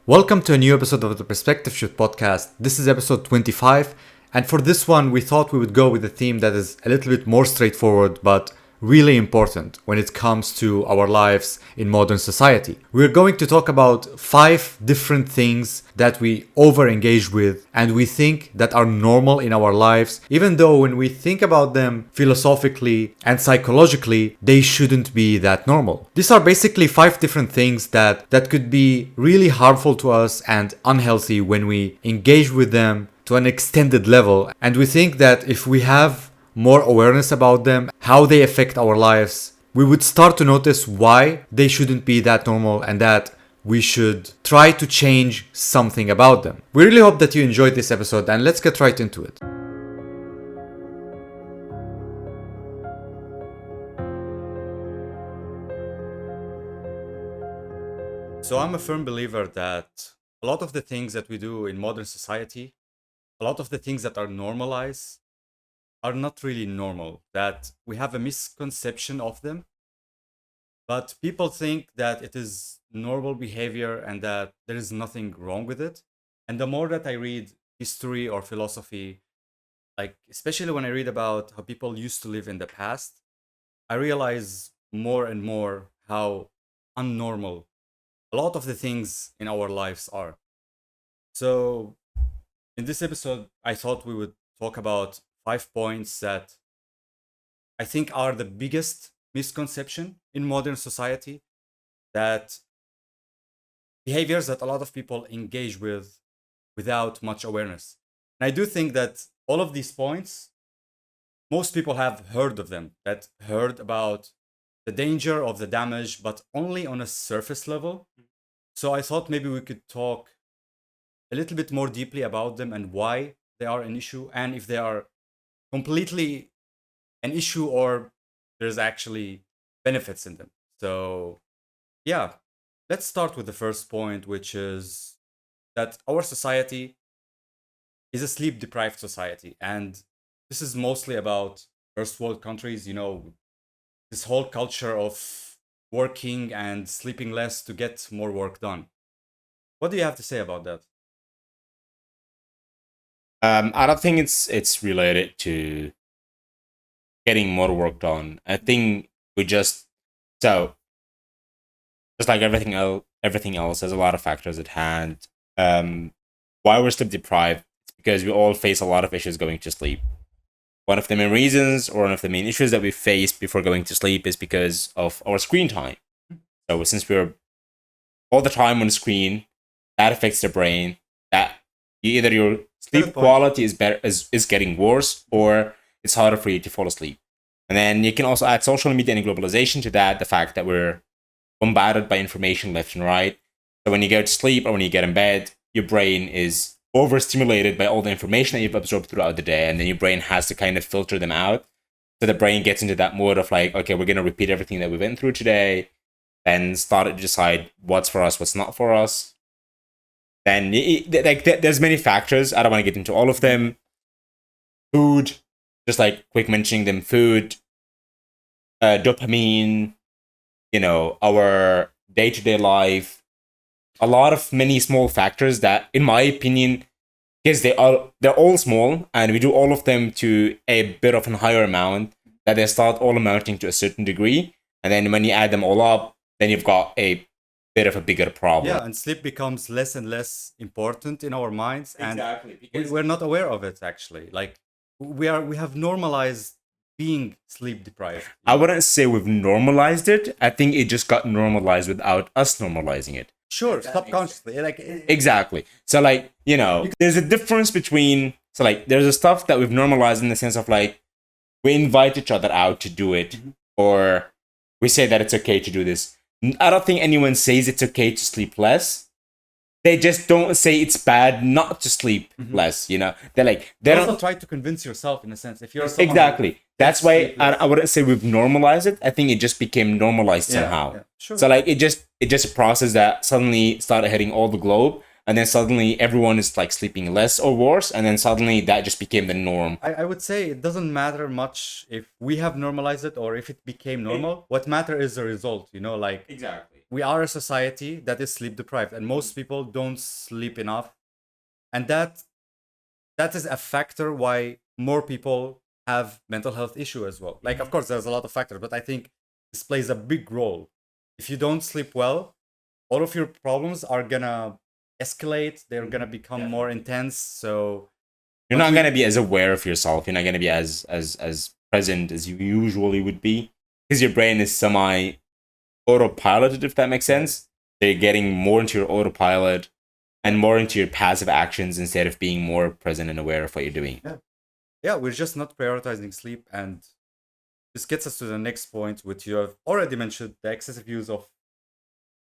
Welcome to a new episode of the Perspective Shift podcast. This is episode 25, and for this one, we thought we would go with a theme that is a little bit more straightforward but really important when it comes to our lives in modern society. We're going to talk about 5 different things that we over engage with and we think that are normal in our lives, even though when we think about them philosophically and psychologically, they shouldn't be that normal. These are basically 5 different things that could be really harmful to us and unhealthy when we engage with them to an extended level. And we think that if we have more awareness about them, how they affect our lives, we would start to notice why they shouldn't be that normal and that we should try to change something about them. We really hope that you enjoyed this episode, and let's get right into it. So I'm a firm believer that a lot of the things that we do in modern society, a lot of the things that are normalized, are not really normal, that we have a misconception of them, but people think that it is normal behavior and that there is nothing wrong with it. And the more that I read history or philosophy, like especially when I read about how people used to live in the past, I realize more and more how unnormal a lot of the things in our lives are. So in this episode, I thought we would talk about 5 points that I think are the biggest misconception in modern society, that behaviors that a lot of people engage with without much awareness. And I do think that all of these points, most people have heard of them, that heard about the danger of the damage, but only on a surface level. So I thought maybe we could talk a little bit more deeply about them and why they are an issue, and if they are completely an issue or there's actually benefits in them. So yeah, let's start with the first point, which is that our society is a sleep deprived society. And this is mostly about first world countries, this whole culture of working and sleeping less to get more work done. What do you have to say about that? I don't think it's related to getting more work done. I think we so just like everything else, there's a lot of factors at hand. Why we're sleep deprived? It's because we all face a lot of issues going to sleep. One of the main reasons, or one of the main issues that we face before going to sleep, is because of our screen time. So since we're all the time on screen, that affects the brain. That either your sleep quality is getting worse, or it's harder for you to fall asleep. And then you can also add social media and globalization to that, the fact that we're bombarded by information left and right. So when you go to sleep or when you get in bed, your brain is overstimulated by all the information that you've absorbed throughout the day, and then your brain has to kind of filter them out. So the brain gets into that mode of like, okay, we're going to repeat everything that we went through today, then start to decide what's for us, what's not for us. Then there's many factors. I don't want to get into all of them. Food, just like quick mentioning them, food, dopamine, our day-to-day life, a lot of many small factors that, in my opinion, because they're all small, and we do all of them to a bit of a higher amount, that they start all amounting to a certain degree, and then when you add them all up, then you've got a bit of a bigger problem. Yeah, and sleep becomes less and less important in our minds, and Exactly, because we're not aware of it actually. Like we have normalized being sleep deprived. I wouldn't say we've normalized it. I think it just got normalized without us normalizing it. Sure, subconsciously. Exactly. So like, there's a difference between, so like there's a stuff that we've normalized in the sense of like we invite each other out to do it, or we say that it's okay to do this. I don't think anyone says it's okay to sleep less. They just don't say it's bad not to sleep less, they also try to convince yourself, in a sense, if you're exactly. That's why I wouldn't say we've normalized it. I think it just became normalized somehow. Yeah, sure. So like it just a process that suddenly started hitting all the globe, and then suddenly everyone is like sleeping less or worse, and then suddenly that just became the norm. I would say it doesn't matter much if we have normalized it or if it became normal. What matters is the result, like Exactly. we are a society that is sleep deprived, and most people don't sleep enough, and that is a factor why more people have mental health issue as well. Like, of course, there's a lot of factors, but I think this plays a big role. If you don't sleep well, all of your problems are gonna escalate. They're gonna become more intense. So You're not gonna be as aware of yourself. You're not gonna be as present as you usually would be, because your brain is semi autopiloted, if that makes sense. So you're getting more into your autopilot and more into your passive actions instead of being more present and aware of what you're doing. Yeah, we're just not prioritizing sleep, and this gets us to the next point, which you have already mentioned: the excessive use of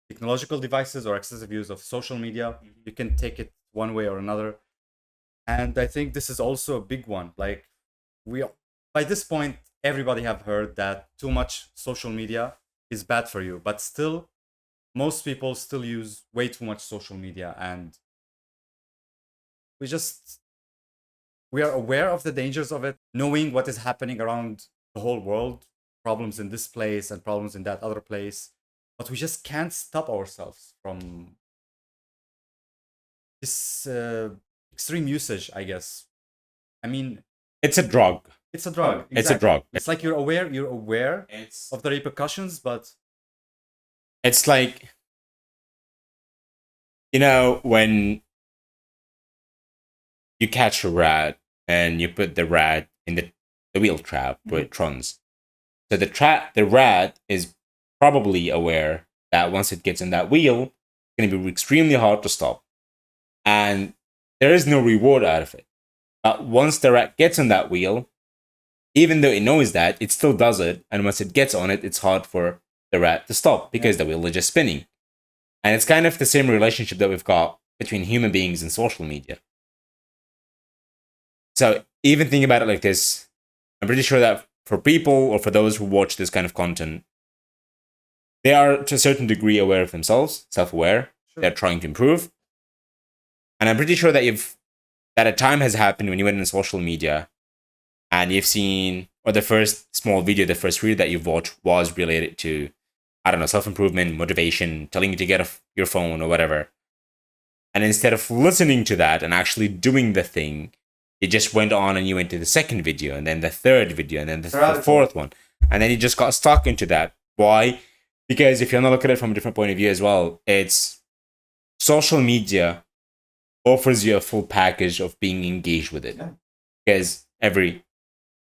technological devices or excessive use of social media. You can take it one way or another, and I think this is also a big one. Like, we by this point, everybody have heard that too much social media is bad for you, but still, most people still use way too much social media, and we just we are aware of the dangers of it, knowing what is happening around the whole world, problems in this place and problems in that other place, but we just can't stop ourselves from this extreme usage, I guess. I mean, It's a drug. it's a drug. It's a drug. It's like you're aware It's of the repercussions, but it's like, when you catch a rat and you put the rat in the wheel trap where it runs. So the rat is probably aware that once it gets in that wheel, it's going to be extremely hard to stop. And there is no reward out of it. But once the rat gets on that wheel, even though it knows that, it still does it. And once it gets on it, it's hard for the rat to stop because the wheel is just spinning. And it's kind of the same relationship that we've got between human beings and social media. So even thinking about it like this, I'm pretty sure that for people or for those who watch this kind of content, they are to a certain degree aware of themselves, self-aware. Sure. They're trying to improve. And I'm pretty sure that a time has happened when you went on social media and you've seen, or the first small video, the first reel that you've watched was related to, I don't know, self-improvement, motivation, telling you to get off your phone or whatever. And instead of listening to that and actually doing the thing, you just went on and you went to the second video and then the third video and then the fourth one. And then you just got stuck into that. Why? Because if you want to look at it from a different point of view as well, it's social media offers you a full package of being engaged with it. Yeah. Because every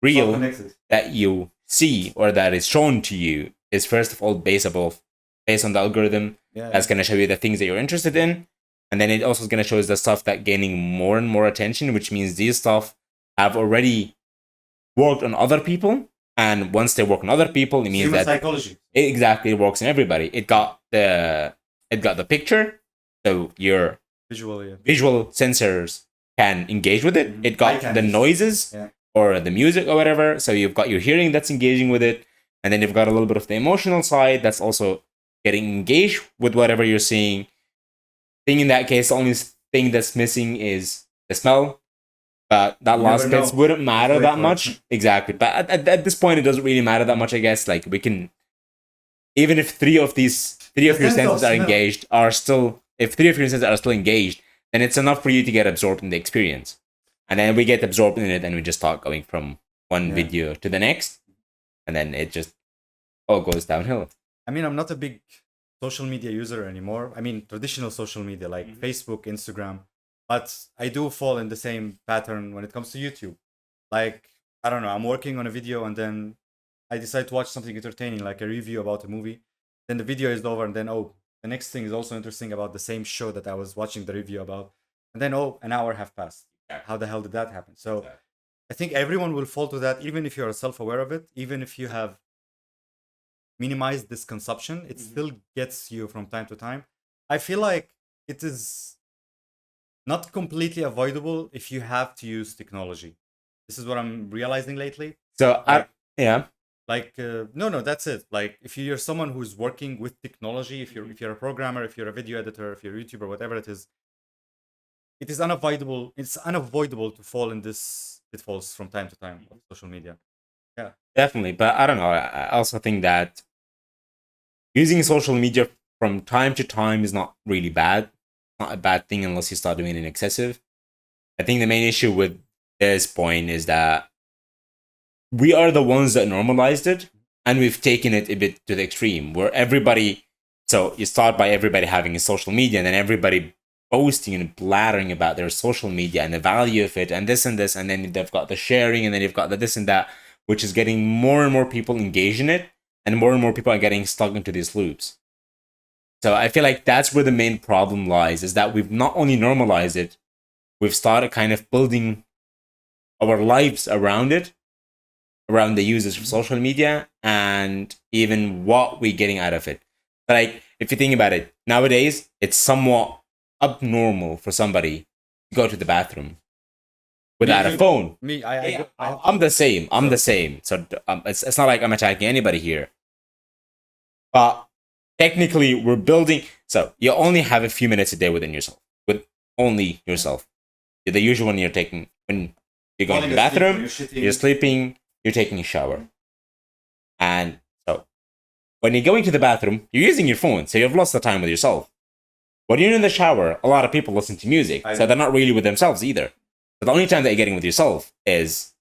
reel that you see or that is shown to you is first of all based on the algorithm that's going to show you the things that you're interested in. And then it also is going to show us the stuff that gaining more and more attention, which means these stuff have already worked on other people. And once they work on other people, it means human that psychology. It exactly works on everybody. It got the picture, so your visual sensors can engage with it. It got the noises or the music or whatever. So you've got your hearing that's engaging with it. And then you've got a little bit of the emotional side that's also getting engaged with whatever you're seeing. Thing in that case, the only thing that's missing is the smell. But that last bit wouldn't matter that much. Exactly. But at this point, it doesn't really matter that much, I guess. Like, we can, even if three of your senses are engaged, if three of your senses are still engaged, then it's enough for you to get absorbed in the experience. And then we get absorbed in it and we just start going from one video to the next. And then it just all goes downhill. I mean, I'm not a big social media user anymore. I mean, traditional social media like Facebook, Instagram. But I do fall in the same pattern when it comes to YouTube. Like, I don't know, I'm working on a video and then I decide to watch something entertaining, like a review about a movie. Then the video is over and then, the next thing is also interesting about the same show that I was watching the review about. And then, an hour have passed. How the hell did that happen? So I think everyone will fall to that, even if you're self-aware of it, even if you have minimized this consumption, it still gets you from time to time. I feel like it is not completely avoidable if you have to use technology. This is what I'm realizing lately. So, no, that's it. Like, if you're someone who's working with technology, if you're a programmer, if you're a video editor, if you're a YouTuber, whatever it is unavoidable. It's unavoidable to fall in this pitfalls from time to time of social media. Yeah, definitely. But I don't know. I also think that using social media from time to time is not really bad. Not a bad thing unless you start doing it in excessive. I think the main issue with this point is that we are the ones that normalized it, and we've taken it a bit to the extreme where everybody. So you start by everybody having a social media, and then everybody boasting and blathering about their social media and the value of it, and this, and then they've got the sharing, and then you've got the this and that, which is getting more and more people engaged in it, and more people are getting stuck into these loops. So I feel like that's where the main problem lies, is that we've not only normalized it, we've started kind of building our lives around it, around the usage of social media, and even what we're getting out of it. Like, if you think about it, nowadays, it's somewhat abnormal for somebody to go to the bathroom without a phone. Me, I'm the same. I'm the same. So it's not like I'm attacking anybody here. But technically, we're building. So you only have a few minutes a day within yourself, with only yourself. The usual one you're taking when you're going to the bathroom, you're sleeping, you're taking a shower. And so when you're going to the bathroom, you're using your phone, so you've lost the time with yourself. When you're in the shower, a lot of people listen to music, so they're not really with themselves either. So the only time that you're getting with yourself is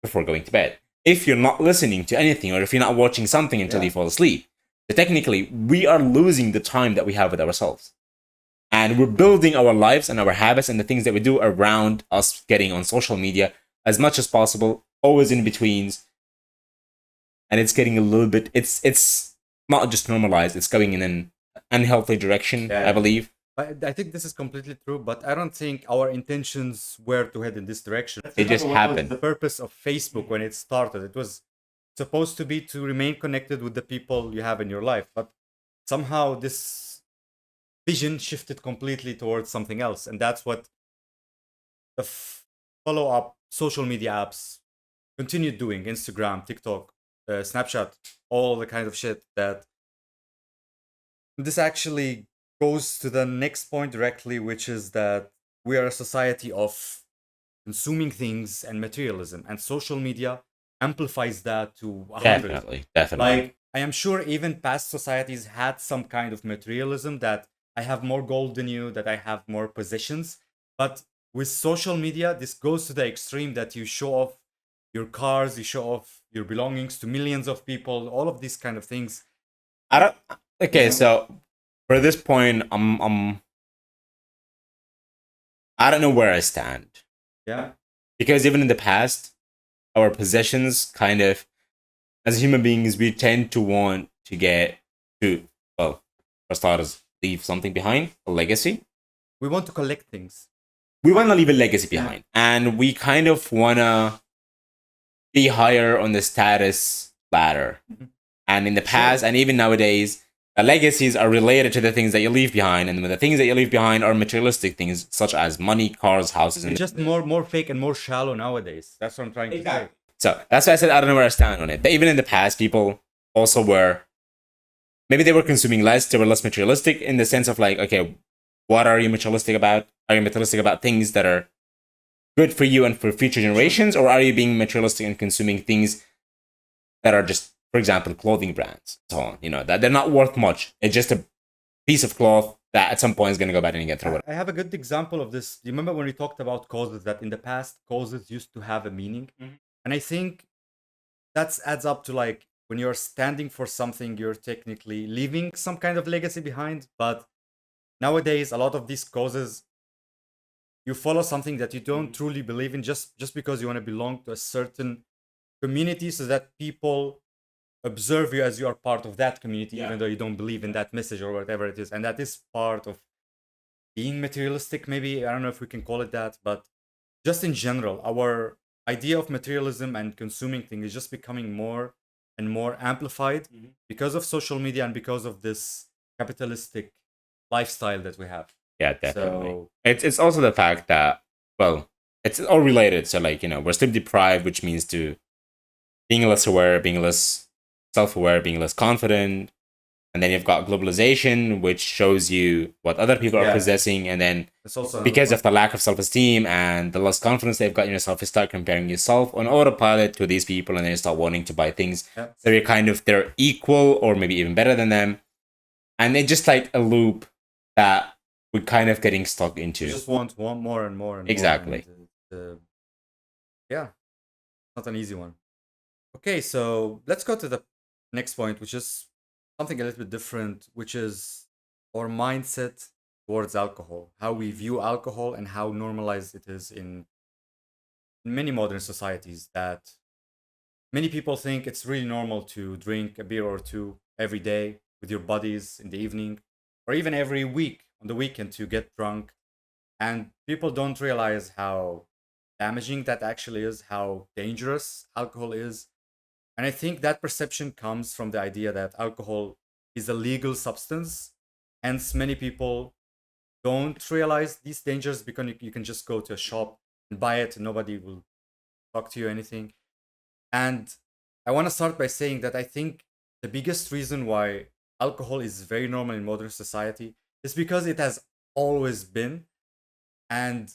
before going to bed. If you're not listening to anything, or if you're not watching something until you fall asleep, so technically we are losing the time that we have with ourselves. And we're building our lives and our habits and the things that we do around us getting on social media as much as possible, always in betweens. And it's getting a little bit, it's not just normalized, it's going in an unhealthy direction, I believe. I think this is completely true, but I don't think our intentions were to head in this direction. It just happened. The purpose of Facebook when it started, it was supposed to be to remain connected with the people you have in your life, but somehow this vision shifted completely towards something else, and that's what the follow-up social media apps continued doing. Instagram, TikTok, Snapchat, all the kind of shit. That this actually goes to the next point directly, which is that we are a society of consuming things and materialism, and social media amplifies that to 100. Definitely. Like, I am sure even past societies had some kind of materialism, that I have more gold than you, that I have more possessions. But with social media, this goes to the extreme that you show off your cars, you show off your belongings to millions of people, all of these kind of things. Okay, so for this point, I don't know where I stand. Yeah. Because even in the past, our possessions kind of, as human beings, we tend to want to get to, well, for starters, leave something behind, a legacy. We want to collect things. We want to leave a legacy behind. And we kind of want to be higher on the status ladder. And in the past, and even nowadays, the legacies are related to the things that you leave behind. And the things that you leave behind are materialistic things, such as money, cars, houses. It's just more fake and more shallow nowadays. That's what I'm trying to say. So that's why I said I don't know where I stand on it. But even in the past, people also were, maybe they were consuming less, they were less materialistic in the sense of like, okay, what are you materialistic about? Are you materialistic about things that are good for you and for future generations? Or are you being materialistic and consuming things that are just, for example, clothing brands, so on, that they're not worth much. It's just a piece of cloth that at some point is going to go bad and you get thrown. I have a good example of this. Do you remember when we talked about causes, that in the past, causes used to have a meaning? Mm-hmm. And I think that adds up to, like, when you're standing for something, you're technically leaving some kind of legacy behind. But nowadays, a lot of these causes, you follow something that you don't truly believe in just because you want to belong to a certain community, so that people observe you as you are part of that community, even though you don't believe in that message or whatever it is. And that is part of being materialistic, maybe. I don't know if we can call it that, but just in general, our idea of materialism and consuming things is just becoming more and more amplified because of social media and because of this capitalistic lifestyle that we have. Yeah, definitely. So, it's also the fact that, well, it's all related. So, like, we're sleep deprived, which means to being less aware, being less self-aware, being less confident. And then you've got globalization, which shows you what other people are possessing. And then because of the lack of self-esteem and the less confidence they've got in yourself, you start comparing yourself on autopilot to these people, and then you start wanting to buy things. So you're kind of, they're equal or maybe even better than them. and it's just like a loop that we're kind of getting stuck You into. just want more and more and Exactly. more. And, yeah, not an easy one. Okay, so let's go to the next point, which is something a little bit different, which is our mindset towards alcohol, how we view alcohol and how normalized it is in many modern societies. That many people think it's really normal to drink a beer or two every day with your buddies in the evening, or even every week on the weekend to get drunk. And people don't realize how damaging that actually is, how dangerous alcohol is. And I think that perception comes from the idea that alcohol is a legal substance. Hence, many people don't realize these dangers because you can just go to a shop and buy it and nobody will talk to you or anything. And I want to start by saying that I think the biggest reason why alcohol is very normal in modern society is because it has always been. And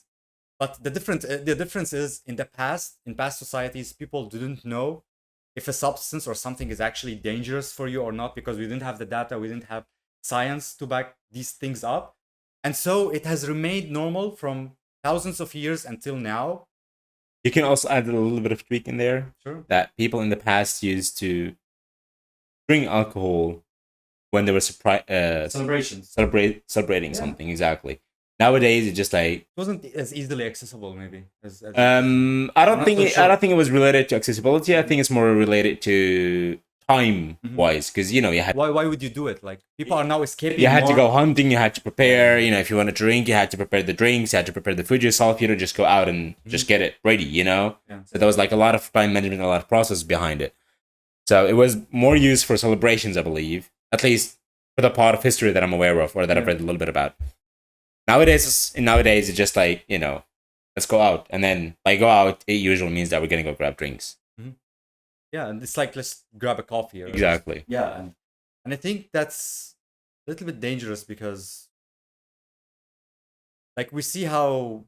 but the difference is in the past, in past societies, people didn't know if a substance or something is actually dangerous for you or not because we didn't have the data, we didn't have science to back these things up. And so it has remained normal from thousands of years until now. You can also add a little bit of tweak in there Sure. that people in the past used to drink alcohol when they were Celebrations. celebrating Yeah. something. Exactly. Nowadays, it's just like It wasn't as easily accessible, maybe. As I don't not think so I sure. don't think it was related to accessibility. I think it's more related to time wise, because you had Why would you do it? Like people are now escaping you had to more. go hunting, you had to prepare. If you want to drink, you had to prepare the drinks, you had to prepare the food yourself. You don't just go out and just get it ready. Yeah. So there was like a lot of time management, a lot of process behind it. So it was more used for celebrations, I believe, at least for the part of history that I'm aware of or that I've read a little bit about. Nowadays, it's just like let's go out, and then by go out, it usually means that we're gonna go grab drinks. Yeah, and it's like let's grab a coffee. Or Exactly. Yeah, and I think that's a little bit dangerous because, like, we see how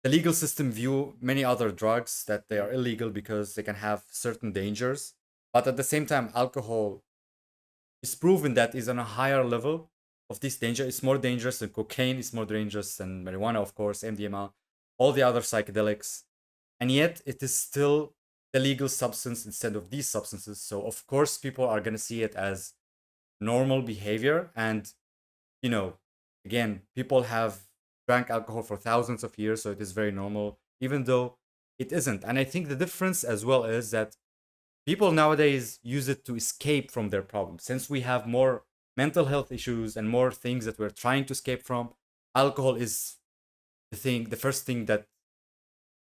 the legal system view many other drugs that they are illegal because they can have certain dangers, but at the same time, alcohol is proven that is on a higher level of this danger. It's more dangerous than cocaine. It's more dangerous than marijuana, of course, MDMA, all the other psychedelics, and yet it is still the legal substance instead of these substances. So of course, people are gonna see it as normal behavior, and you know, again, people have drank alcohol for thousands of years, so it is very normal, even though it isn't. And I think the difference as well is that people nowadays use it to escape from their problems. Since we have more mental health issues and more things that we're trying to escape from, alcohol is the first thing that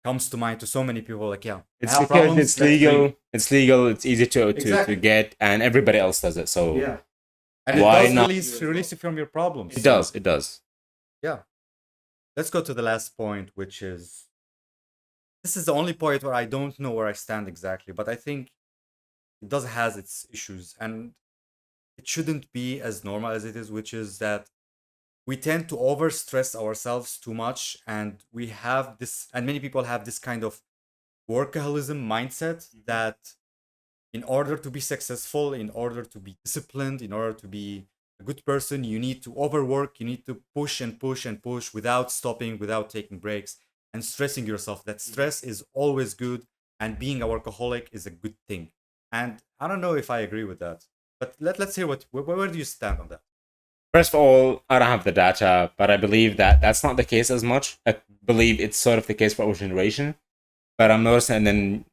comes to mind to so many people. Like, yeah, It's I have because problems. it's Let's legal. drink. It's legal. It's easy to Exactly. get, and everybody else does it. So Yeah, and why it does not? release you from your problems. It does. It does. Yeah. Let's go to the last point, which is this is the only point where I don't know where I stand exactly, but I think it does has its issues, and it shouldn't be as normal as it is, which is that we tend to overstress ourselves too much, and we have this, and many people have this kind of workaholism mindset that in order to be successful, in order to be disciplined, in order to be a good person, you need to overwork, you need to push and push and push without stopping, without taking breaks, and stressing yourself. That stress is always good, and being a workaholic is a good thing. And I don't know if I agree with that, but let's hear where do you stand on that? First of all, I don't have the data, but I believe that that's not the case as much. I believe it's sort of the case for our generation, but I'm noticing, and then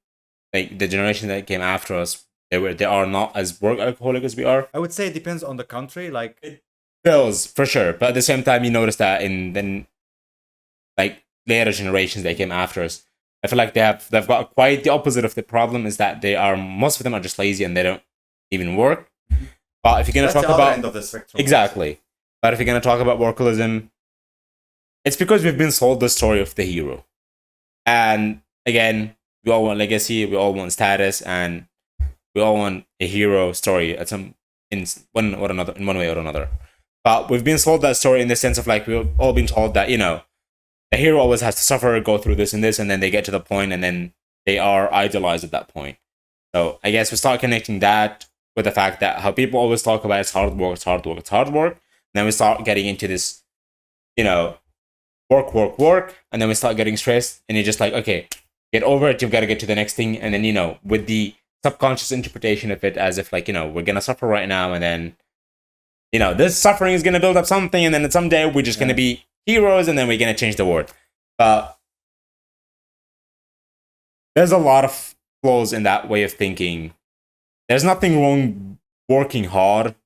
like the generation that came after us, they are not as work alcoholic as we are. I would say it depends on the country. Like, Bills for sure, but at the same time, you notice that in then like later generations that came after us, I feel like they've got quite the opposite of the problem. Is that most of them are just lazy and they don't even work. But if you're gonna that's talk the other about end of the spectrum. exactly, but if you're gonna talk about workalism, it's because we've been sold the story of the hero, and again, we all want legacy, we all want status, and we all want a hero story at some in one or another, in one way or another. But we've been sold that story in the sense of like we've all been told that the hero always has to suffer, go through this and this, and then they get to the point, and then they are idolized at that point. So I guess we start connecting that with the fact that how people always talk about it's hard work, it's hard work, it's hard work. And then we start getting into this, you know, work, work, work, and then we start getting stressed, and you're just like, okay, get over it. You've got to get to the next thing, and then with the subconscious interpretation of it as if like we're gonna suffer right now, and then this suffering is gonna build up something, and then someday we're just gonna be heroes, and then we're gonna change the world. But there's a lot of flaws in that way of thinking. There's nothing wrong working hard.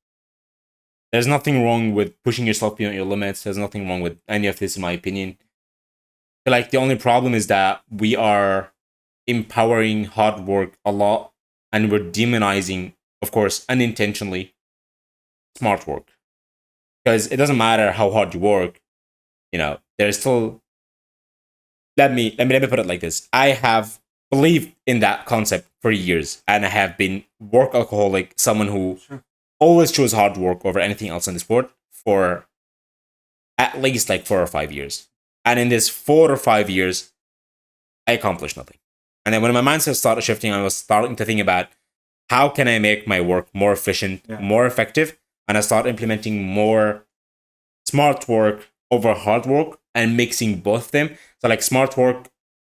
There's nothing wrong with pushing yourself beyond your limits. There's nothing wrong with any of this, in my opinion. Like, the only problem is that we are empowering hard work a lot, and we're demonizing, of course, unintentionally, smart work. Because it doesn't matter how hard you work, there's still. Let me put it like this. I have believed in that concept for years, and I have been work alcoholic, someone who always chose hard work over anything else in the sport for at least like 4 or 5 years. And in this 4 or 5 years, I accomplished nothing. And then when my mindset started shifting, I was starting to think about how can I make my work more efficient, more effective, and I started implementing more smart work over hard work and mixing both of them. So like smart work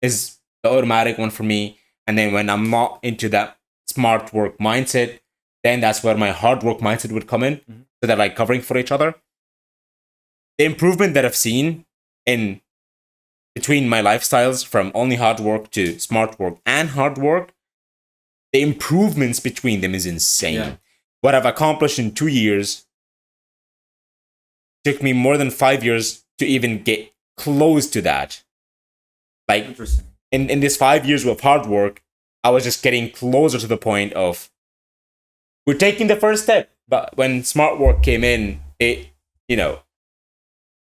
is the automatic one for me. And then when I'm not into that smart work mindset, then that's where my hard work mindset would come in. Mm-hmm. So they're like covering for each other. The improvement that I've seen in between my lifestyles from only hard work to smart work and hard work, the improvements between them is insane. Yeah. What I've accomplished in 2 years took me more than 5 years to even get close to that. Like, in this 5 years of hard work, I was just getting closer to the point of we're taking the first step. But when smart work came in, it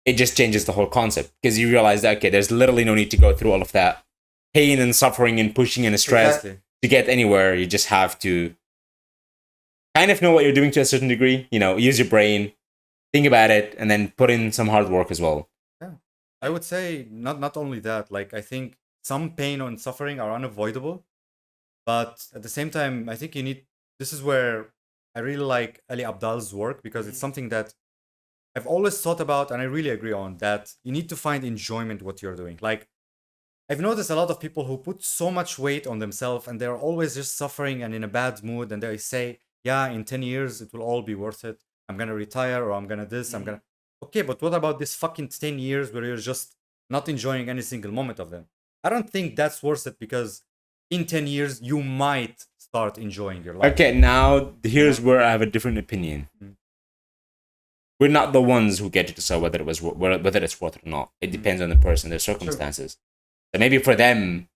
just changes the whole concept, because you realize that, okay, there's literally no need to go through all of that pain and suffering and pushing and stress to get anywhere. You just have to kind of know what you're doing to a certain degree, use your brain, think about it, and then put in some hard work as well. Yeah, I would say not only that, like, I think some pain and suffering are unavoidable, but at the same time, I think this is where I really like Ali Abdal's work, because it's something that I've always thought about, and I really agree on, that you need to find enjoyment what you're doing. Like, I've noticed a lot of people who put so much weight on themselves, and they're always just suffering and in a bad mood, and they say, yeah, in 10 years, it will all be worth it. I'm going to retire, or I'm going to this, I'm going to... Okay, but what about this fucking 10 years where you're just not enjoying any single moment of them? I don't think that's worth it, because in 10 years, you might start enjoying your life. Okay, now here's where I have a different opinion. Mm-hmm. We're not the ones who get to decide whether it's worth it or not. It depends on the person, their circumstances. Sure. So maybe for them...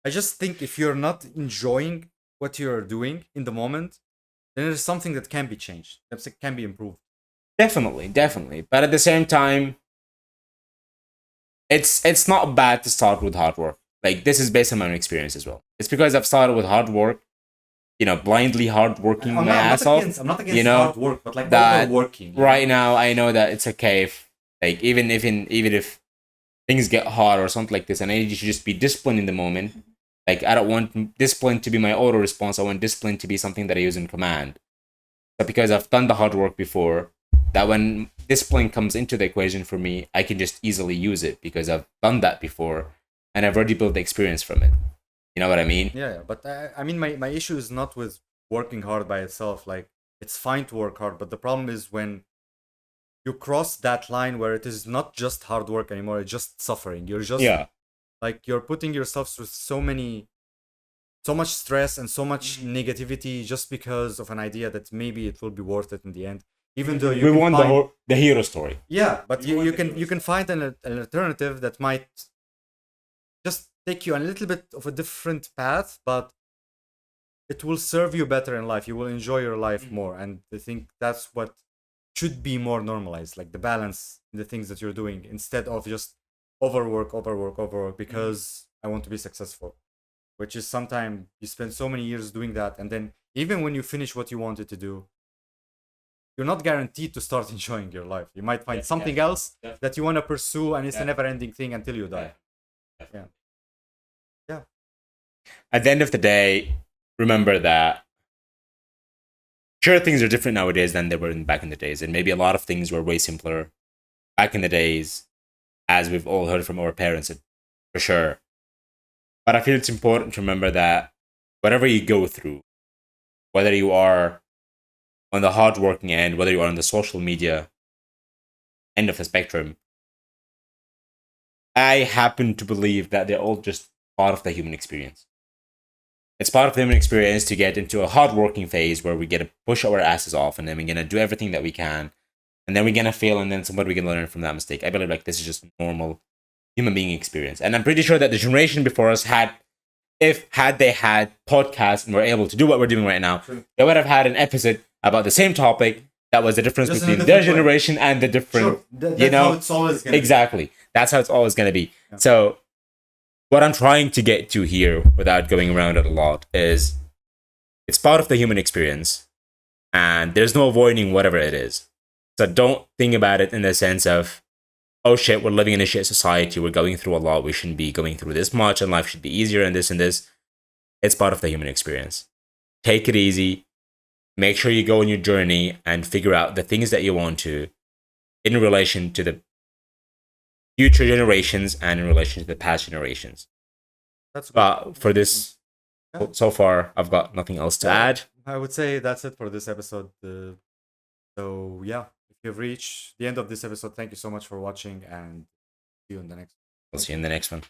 I just think if you're not enjoying what you're doing in the moment, then there's something that can be changed, that can be improved. Definitely. But at the same time, it's not bad to start with hard work. Like, this is based on my own experience as well. It's because I've started with hard work, blindly hard working my ass off. I'm not against hard work, but like overworking. Right now, I know that it's okay if, like, even if things get hard or something like this, and I need you to just be disciplined in the moment. Like, I don't want discipline to be my auto response. I want discipline to be something that I use in command. But because I've done the hard work before, that when discipline comes into the equation for me, I can just easily use it because I've done that before and I've already built the experience from it. You know what I mean? Yeah, but I mean, my issue is not with working hard by itself. Like, it's fine to work hard, but the problem is when you cross that line where it is not just hard work anymore, it's just suffering. You're just like, you're putting yourself through so much stress and so much negativity just because of an idea that maybe it will be worth it in the end. Even though we want the hero story. Yeah, but you can find an alternative that might just take you a little bit of a different path, but it will serve you better in life. You will enjoy your life more, and I think that's what should be more normalized, like the balance in the things that you're doing, instead of just overwork, because I want to be successful, which is sometimes you spend so many years doing that, and then even when you finish what you wanted to do, you're not guaranteed to start enjoying your life. You might find something else that you want to pursue, and it's a never-ending thing until you die. Yeah. At the end of the day, remember that Sure, things are different nowadays than they were back in the days, and maybe a lot of things were way simpler back in the days, as we've all heard from our parents, for sure. But I feel it's important to remember that whatever you go through, whether you are on the hardworking end, whether you are on the social media end of the spectrum, I happen to believe that they're all just part of the human experience. It's part of the human experience to get into a hardworking phase where we get to push our asses off, and then we're gonna do everything that we can, and then we're gonna fail, and then somebody we can learn from that mistake. I believe like this is just normal human being experience, and I'm pretty sure that the generation before us had, if had they had podcasts and were able to do what we're doing right now, True. they would have had an episode about the same topic. That was the difference Just in a between their different way. generation and the different. Sure, that's you know, how it's always gonna exactly. That's how it's always going to be. Yeah. So, what I'm trying to get to here, without going around it a lot, is it's part of the human experience, and there's no avoiding whatever it is. So don't think about it in the sense of, oh shit, we're living in a shit society, we're going through a lot, we shouldn't be going through this much, and life should be easier, and this and this. It's part of the human experience. Take it easy. Make sure you go on your journey and figure out the things that you want to in relation to the future generations and in relation to the past generations. That's good. But for this, Yeah. so far, I've got nothing else to Yeah. add. I would say that's it for this episode. So yeah, if you've reached the end of this episode, thank you so much for watching, and see you in the next. We'll see you in the next one.